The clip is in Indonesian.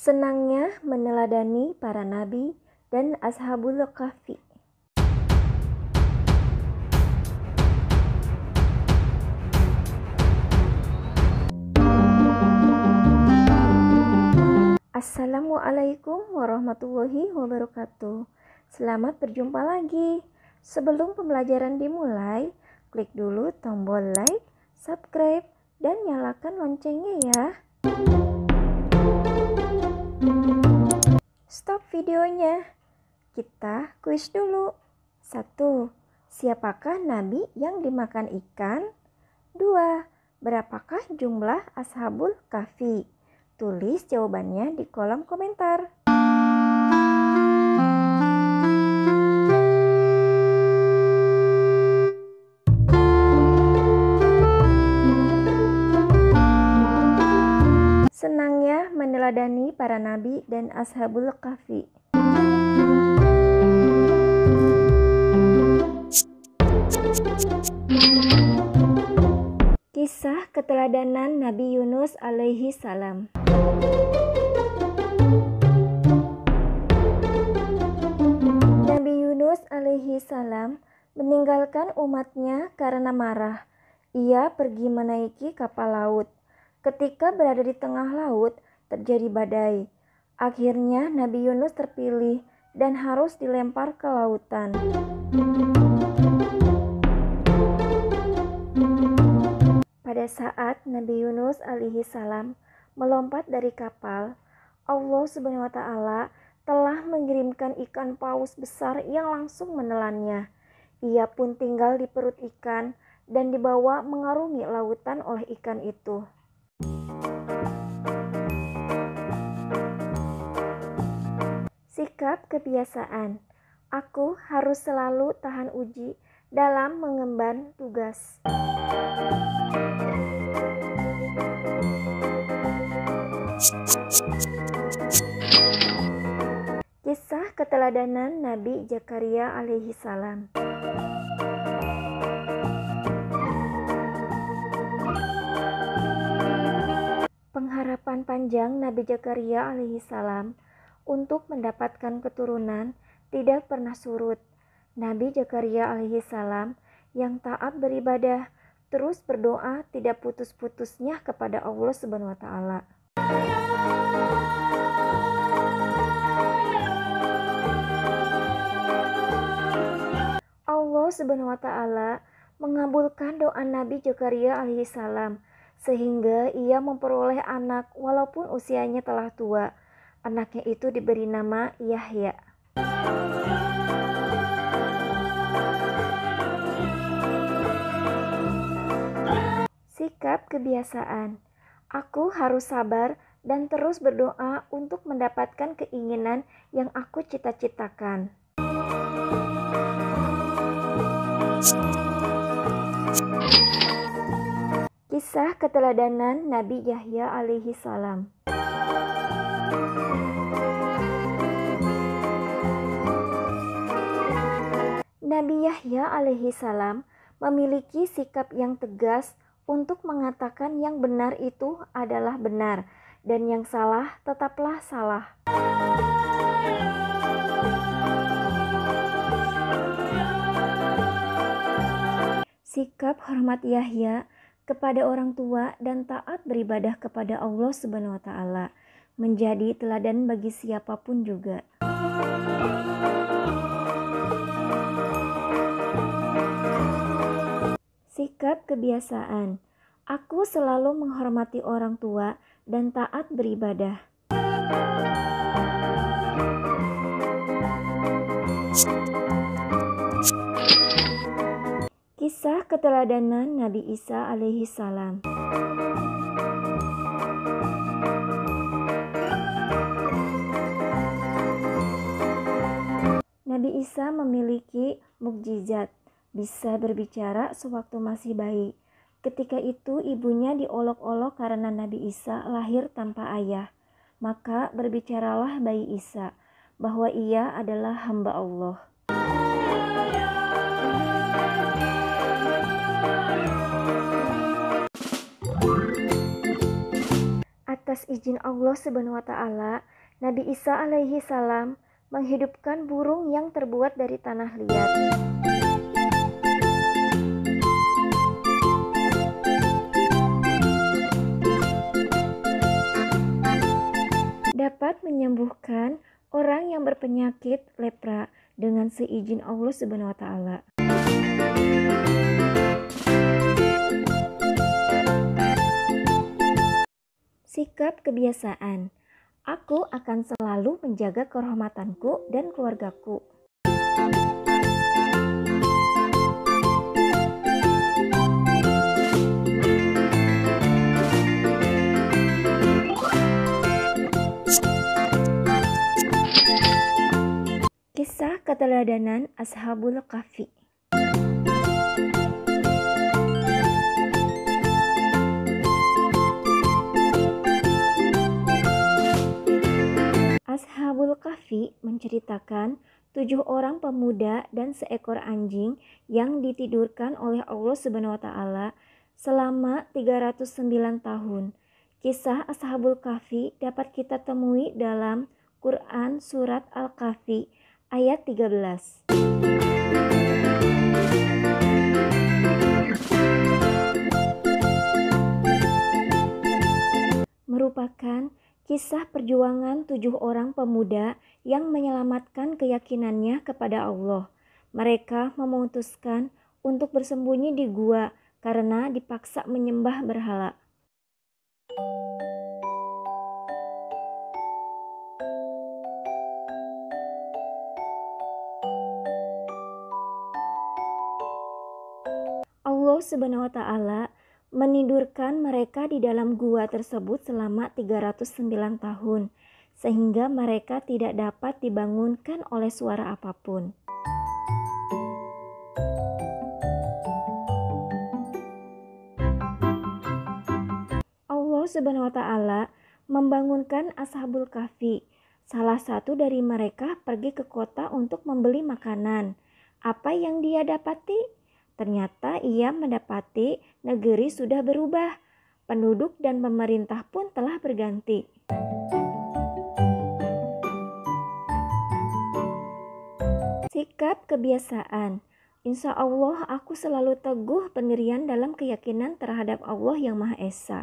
Senangnya meneladani para nabi dan ashabul kahfi. Assalamualaikum warahmatullahi wabarakatuh. Selamat berjumpa lagi. Sebelum pembelajaran dimulai, klik dulu tombol like, subscribe, dan nyalakan loncengnya ya. Stop videonya. Kita kuis dulu. 1. Siapakah nabi yang dimakan ikan? 2. Berapakah jumlah ashabul kahfi? Tulis jawabannya di kolom komentar. Senangnya meneladani para nabi dan ashabul kahfi. Kisah keteladanan Nabi Yunus alaihi salam. Nabi Yunus alaihi salam meninggalkan umatnya karena marah. Ia pergi menaiki kapal laut. Ketika berada di tengah laut, terjadi badai. Akhirnya Nabi Yunus terpilih dan harus dilempar ke lautan. Pada saat Nabi Yunus alaihi salam melompat dari kapal, Allah Subhanahu wa Ta'ala telah mengirimkan ikan paus besar yang langsung menelannya. Ia pun tinggal di perut ikan dan dibawa mengarungi lautan oleh ikan itu. Sikap kebiasaan. Aku harus selalu tahan uji dalam mengemban tugas. Kisah keteladanan Nabi Zakaria alaihi salam. Pengharapan panjang Nabi Zakaria alaihi salam untuk mendapatkan keturunan tidak pernah surut. Nabi Zakaria alaihi salam yang taat beribadah terus berdoa tidak putus-putusnya kepada Allah Subhanahu wa Ta'ala. Allah Subhanahu wa Ta'ala mengabulkan doa Nabi Zakaria alaihi salam sehingga ia memperoleh anak walaupun usianya telah tua. Anaknya itu diberi nama Yahya. Sikap kebiasaan. Aku harus sabar dan terus berdoa untuk mendapatkan keinginan yang aku cita-citakan. Kisah keteladanan Nabi Yahya alaihi salam. Nabi Yahya alaihi salam memiliki sikap yang tegas untuk mengatakan yang benar itu adalah benar dan yang salah tetaplah salah. Sikap hormat Yahya kepada orang tua dan taat beribadah kepada Allah Subhanahu wa Ta'ala menjadi teladan bagi siapapun juga. Sikap kebiasaan. Aku selalu menghormati orang tua dan taat beribadah. Kisah keteladanan Nabi Isa alaihi salam. Nabi Isa memiliki mukjizat, bisa berbicara sewaktu masih bayi. Ketika itu ibunya diolok-olok karena Nabi Isa lahir tanpa ayah. Maka berbicaralah bayi Isa bahwa ia adalah hamba Allah. Atas izin Allah Subhanahu wa Ta'ala, Nabi Isa alaihi salam menghidupkan burung yang terbuat dari tanah liat. Dapat menyembuhkan orang yang berpenyakit lepra dengan seizin Allah Subhanahu wa taala. Sikap kebiasaan. Aku akan selalu menjaga kehormatanku dan keluargaku. Kisah keteladanan Ashabul Kahfi. Ashabul Kahfi menceritakan 7 orang pemuda dan seekor anjing yang ditidurkan oleh Allah Subhanahu wa taala selama 309 tahun. Kisah Ashabul Kahfi dapat kita temui dalam Quran surat Al-Kahfi ayat 13. Merupakan kisah perjuangan 7 orang pemuda yang menyelamatkan keyakinannya kepada Allah. Mereka memutuskan untuk bersembunyi di gua karena dipaksa menyembah berhala. Allah Subhanahu wa taala menidurkan mereka di dalam gua tersebut selama 309 tahun, sehingga mereka tidak dapat dibangunkan oleh suara apapun. Allah Subhanahu wa taala membangunkan Ashabul Kahfi. Salah satu dari mereka pergi ke kota untuk membeli makanan. Apa yang dia dapati? Ternyata ia mendapati negeri sudah berubah. Penduduk dan pemerintah pun telah berganti. Sikap kebiasaan. Insya Allah aku selalu teguh pendirian dalam keyakinan terhadap Allah yang Maha Esa.